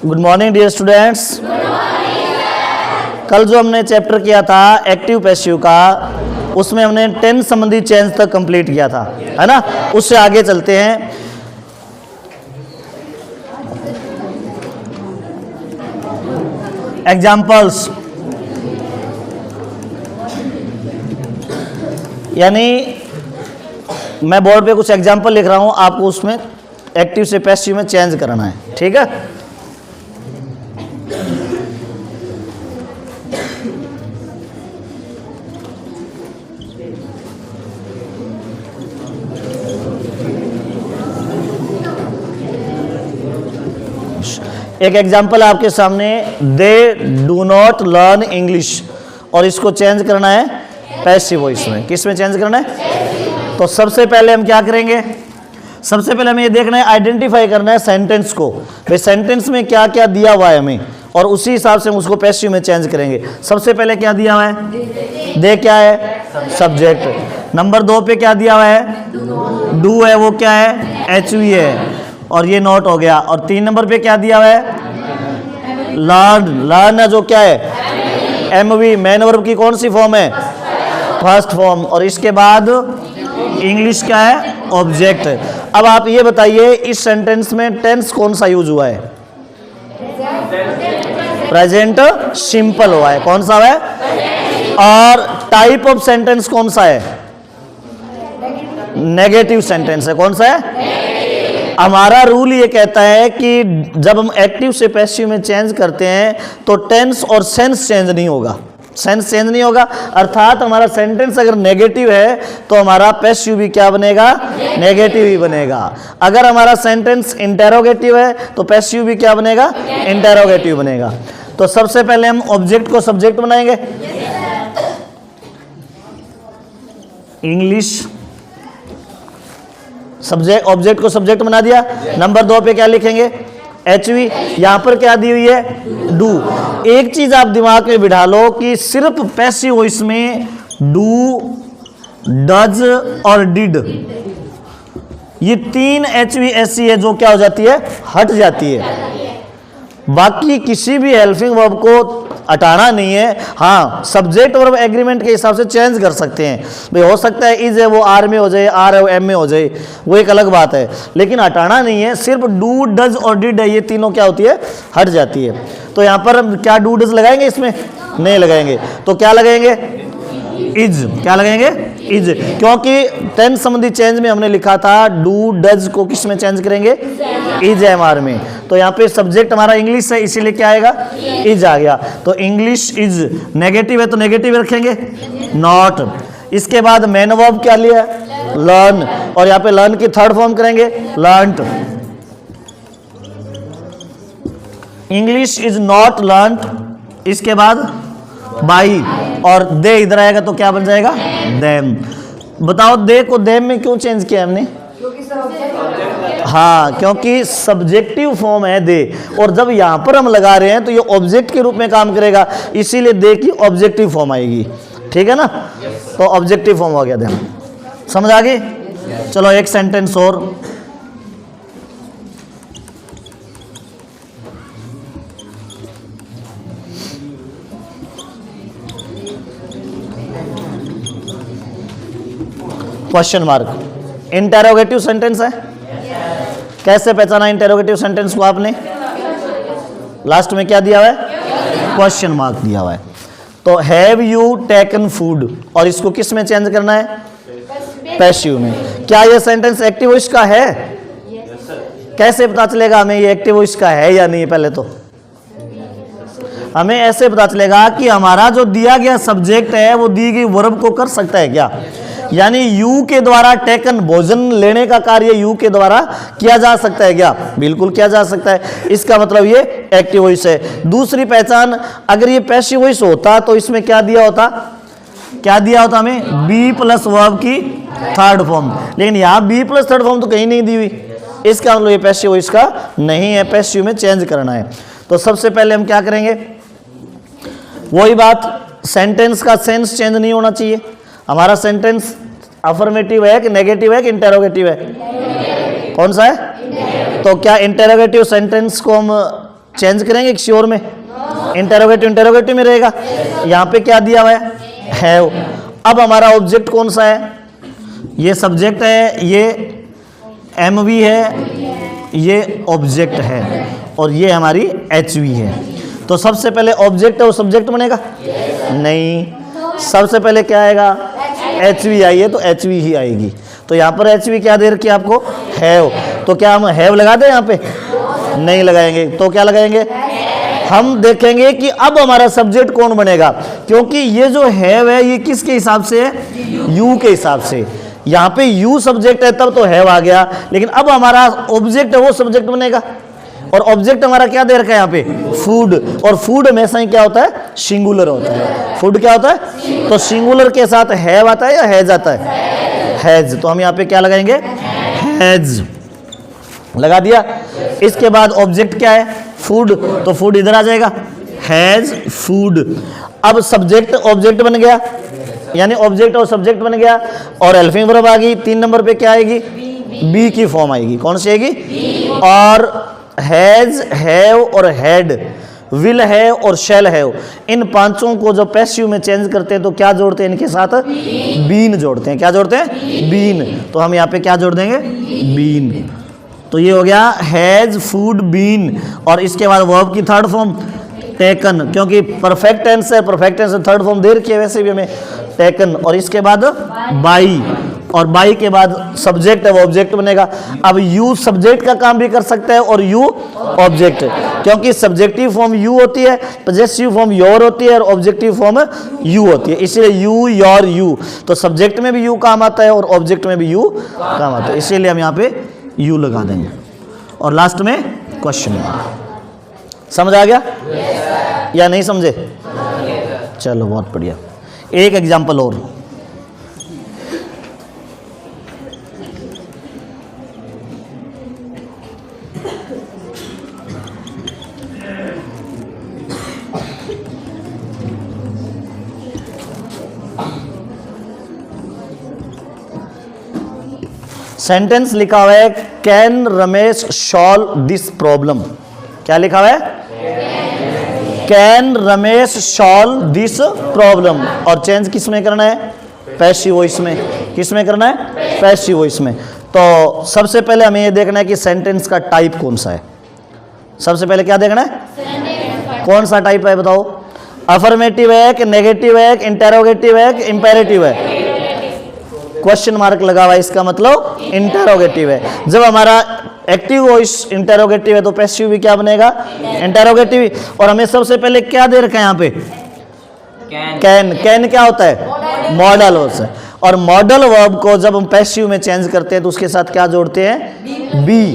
Good morning dear students. कल जो हमने चैप्टर किया था एक्टिव पैसिव का, उसमें हमने टेंस संबंधी चेंज तक कंप्लीट किया था, है ना। उससे आगे चलते हैं। एग्जाम्पल्स, यानी मैं बोर्ड पे कुछ एग्जाम्पल लिख रहा हूं, आपको उसमें एक्टिव से पैसिव में चेंज करना है, ठीक है। एक एग्जाम्पल आपके सामने, they do not learn English, और इसको चेंज करना है पैसिव वॉइस में। किस में चेंज करना है? तो सबसे पहले हम क्या करेंगे, सबसे पहले हमें ये देखना है, आइडेंटिफाई करना है सेंटेंस को, भाई सेंटेंस में क्या क्या दिया हुआ है हमें, और उसी हिसाब से हम उसको पैसिव में चेंज करेंगे। सबसे पहले क्या दिया हुआ है? दे क्या है? सब्जेक्ट। नंबर 2 पे क्या दिया हुआ है? डू है, वो क्या है? एचवी है, और ये नोट हो गया। और 3 नंबर पे क्या दिया हुआ है? लर्न। लर्न है जो क्या है? एमवी। मैन वर्ब की कौन सी फॉर्म है? First form. और इसके बाद इंग्लिश क्या है? ऑब्जेक्ट। अब आप ये बताइए, इस सेंटेंस में टेंस कौन सा यूज हुआ है? प्रेजेंट सिंपल हुआ है। कौन सा है? और टाइप ऑफ सेंटेंस कौन सा है? नेगेटिव सेंटेंस है। कौन सा है? हमारा रूल ये कहता है कि जब हम एक्टिव से पैसिव में चेंज करते हैं तो टेंस और सेंस चेंज नहीं होगा। सेंस चेंज नहीं होगा, अर्थात हमारा सेंटेंस अगर नेगेटिव है तो हमारा पैसिव भी क्या बनेगा? नेगेटिव ही बनेगा। अगर हमारा सेंटेंस इंटेरोगेटिव है तो पैसिव भी क्या बनेगा? इंटेरोगेटिव बनेगा। तो सबसे पहले हम ऑब्जेक्ट को सब्जेक्ट बनाएंगे। इंग्लिश सब्जेक्ट, ऑब्जेक्ट को सब्जेक्ट बना दिया। नंबर 2 पे क्या लिखेंगे? एचवी। यहां पर क्या दी हुई है? डू। एक चीज आप दिमाग में बिठा लो कि सिर्फ पैसिव वॉइस में डू, डज और डिड, ये 3 एचवी ऐसी है जो क्या हो जाती है? हट जाती है। बाकी किसी भी हेल्पिंग वर्ब को हटाना नहीं है। हाँ, सब्जेक्ट वर्ब एग्रीमेंट के हिसाब से चेंज कर सकते हैं। भाई हो सकता है इज है वो आर में हो जाए, आर है वो एम में हो जाए, वो एक अलग बात है, लेकिन हटाना नहीं है। सिर्फ डू, डज और डिड है, ये तीनों क्या होती है? हट जाती है। तो यहाँ पर हम क्या डू डज लगाएंगे? इसमें नहीं लगाएंगे। तो क्या लगाएंगे? इज। क्या लगाएंगे? इज, क्योंकि टेंस संबंधी चेंज में हमने लिखा था डू डज को किस में चेंज करेंगे? इज एमआर में। तो यहाँ पे सब्जेक्ट हमारा इंग्लिश है, इसीलिए क्या आएगा? इज आ गया। तो इंग्लिश इज। नेगेटिव है तो नेगेटिव रखेंगे, नॉट। इसके बाद मैन वर्ब क्या लिया? लर्न, और यहाँ पे लर्न की थर्ड फॉर्म करेंगे learned. English is not learned. इसके बाद बाई, और दे इधर आएगा तो क्या बन जाएगा? देम। बताओ दे को देम में क्यों चेंज किया हमने? हाँ, क्योंकि सब्जेक्टिव फॉर्म है दे, और जब यहां पर हम लगा रहे हैं तो ये ऑब्जेक्ट के रूप में काम करेगा, इसीलिए दे की ऑब्जेक्टिव फॉर्म आएगी। ठीक है ना? तो ऑब्जेक्टिव फॉर्म हो गया दे। समझ आ गई? चलो एक सेंटेंस और। Question mark. इंटेरोगेटिव सेंटेंस है। कैसे पहचाना इंटेरोगेटिव सेंटेंस को आपने? लास्ट में क्या दिया हुआ है? क्वेश्चन मार्क दिया हुआ है। तो हैव यू टेकन फूड, और इसको किस में चेंज करना है? पैसिव में। क्या ये सेंटेंस एक्टिव वॉइस का है? कैसे पता चलेगा हमें ये एक्टिव वॉइस का है या नहीं? पहले तो हमें ऐसे पता चलेगा कि हमारा जो दिया गया सब्जेक्ट है वो दी गई वर्ब को कर सकता है क्या, यानी यू के द्वारा टेकन, भोजन लेने का कार्य यू के द्वारा किया जा सकता है क्या? बिल्कुल किया जा सकता है। इसका मतलब ये एक्टिव वॉइस है। दूसरी पहचान, अगर ये पैसिव वॉइस होता तो इसमें क्या दिया होता? क्या दिया होता हमें? बी प्लस वर्ब की थर्ड फॉर्म, लेकिन यहाँ बी प्लस थर्ड फॉर्म तो कहीं नहीं दी हुई। इसका मतलब ये पैसिव वॉइस का नहीं है, पैसिव में चेंज करना है। तो सबसे पहले हम क्या करेंगे? वही बात, सेंटेंस का सेंस चेंज नहीं होना चाहिए। हमारा सेंटेंस अफर्मेटिव है कि नेगेटिव है कि इंटेरोगेटिव है? कौन सा है? तो क्या इंटेरोगेटिव सेंटेंस को हम चेंज करेंगे किसी और में, इंटेरोगेटिव इंटेरोगेटिव में रहेगा। यहाँ पे क्या दिया हुआ है, हैव। अब हमारा ऑब्जेक्ट कौन सा है, ये सब्जेक्ट है, ये एमवी है, ये ऑब्जेक्ट है, और ये हमारी एचवी है। तो सबसे पहले ऑब्जेक्ट है वो सब्जेक्ट बनेगा नहीं, सबसे पहले क्या आएगा, एचवी आई है तो एचवी ही आएगी। तो यहाँ पर एचवी क्या दे रखी है आपको, हैव। तो क्या हम हैव लगा दें यहाँ पे, नहीं लगाएंगे। तो क्या लगाएंगे, हम देखेंगे कि अब हमारा सब्जेक्ट कौन बनेगा, क्योंकि ये जो हैव है ये किसके हिसाब से है, यू के हिसाब से। यहाँ पे यू सब्जेक्ट है तब तो हैव आ गया, लेकिन अब हमारा ऑब्जेक्ट है वो सब्जेक्ट बनेगा। और ऑब्जेक्ट हमारा क्या दे रखा है यहाँ पे, फूड। और फूड हमेशा ही क्या होता है, सिंगुलर होता है। फूड क्या होता है, तो सिंगुलर के साथ हैव आता है या हैज आता है, हैज। तो हम यहाँ पे क्या लगाएंगे, हैज लगा दिया। इसके बाद ऑब्जेक्ट क्या है, फूड, तो फूड इधर आ जाएगा, हैज फूड। अब सब्जेक्ट ऑब्जेक्ट बन गया, यानी ऑब्जेक्ट और सब्जेक्ट बन गया, और हेल्पिंग वर्ब आ गई। 3 नंबर पे क्या आएगी, बी की फॉर्म आएगी। कौन सी आएगी, और हैज, हैव और हैड, विल हैव और शैल हैव, इन पांचों को जब पैसिव में चेंज करते हैं तो क्या जोड़ते हैं, इनके साथ बीन जोड़ते हैं। क्या जोड़ते हैं, बीन। तो हम यहाँ पे क्या जोड़ देंगे, बीन। तो ये हो गया हैज फूड बीन। और इसके बाद वर्ब की थर्ड फॉर्म टेकन, क्योंकि परफेक्ट टेंस है, परफेक्ट टेंस थर्ड फॉर्म दे रखी है वैसे भी हमें, टेकन। और इसके बाद बाई, और बाई के बाद सब्जेक्ट है वो ऑब्जेक्ट बनेगा। अब यू सब्जेक्ट का काम भी कर सकता है और यू ऑब्जेक्ट, क्योंकि सब्जेक्टिव फॉर्म यू होती है, पजेसिव फॉर्म योर होती है, और ऑब्जेक्टिव फॉर्म यू होती है। इसलिए यू, योर, यू। तो सब्जेक्ट में भी यू काम आता है और ऑब्जेक्ट में भी यू काम आता है, इसीलिए हम यहाँ पे यू लगा देंगे। और लास्ट में क्वेश्चन मार्क। समझ आ गया या नहीं समझे, चलो बहुत बढ़िया। एक एग्जाम्पल और, सेंटेंस लिखा हुआ है can Ramesh solve this problem. क्या लिखा हुआ है, can Ramesh solve this problem. और चेंज किस में करना है, पैसिव वॉइस में। किस में करना है, पैसिव वॉइस में। तो सबसे पहले हमें ये देखना है कि सेंटेंस का टाइप कौन सा है। सबसे पहले क्या देखना है, कौन सा टाइप है बताओ, अफर्मेटिव है कि नेगेटिव है कि इंटेरोगेटिव है कि इंपेरेटिव है। क्वेश्चन मार्क लगा हुआ है, इसका मतलब इंटेरोगेटिव है। जब हमारा एक्टिव वॉइस इंटेरोगेटिव है तो पैसिव भी क्या बनेगा, इंटेरोगेटिव। और हमें सबसे पहले क्या दे रखा है यहाँ पे, कैन। कैन क्या होता है, मॉडल होता है। और मॉडल वर्ब को जब हम पैसिव में चेंज करते हैं तो उसके साथ क्या जोड़ते हैं, बी।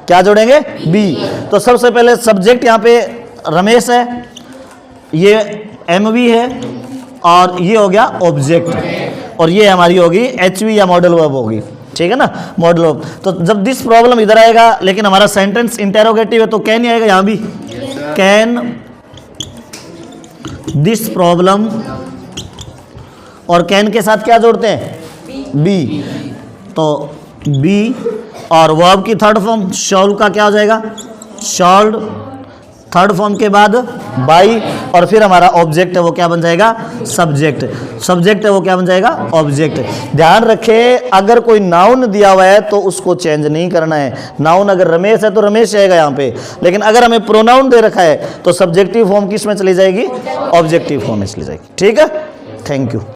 क्या जोड़ेंगे, बी। तो सबसे पहले सब्जेक्ट यहाँ पे रमेश है, ये एमवी है, और ये हो गया ऑब्जेक्ट, और ये हमारी होगी एचवी या मॉडल वर्ब होगी। ठीक है ना, मॉडल वर्ब। तो जब दिस प्रॉब्लम इधर आएगा, लेकिन हमारा सेंटेंस इंटेरोगेटिव है तो कैन ही आएगा यहाँ भी, कैन दिस प्रॉब्लम। और कैन के साथ क्या जोड़ते हैं, बी। तो बी। और वर्ब की थर्ड फॉर्म सॉल्व का क्या हो जाएगा, सॉल्व। थर्ड फॉर्म के बाद बाई, और फिर हमारा ऑब्जेक्ट है वो क्या बन जाएगा, सब्जेक्ट। सब्जेक्ट है वो क्या बन जाएगा, ऑब्जेक्ट। ध्यान रखें, अगर कोई नाउन दिया हुआ है तो उसको चेंज नहीं करना है। नाउन अगर रमेश है तो रमेश आएगा यहाँ पे, लेकिन अगर हमें प्रोनाउन दे रखा है तो सब्जेक्टिव फॉर्म किस में चली जाएगी, ऑब्जेक्टिव फॉर्म में चली जाएगी। ठीक है, थैंक यू।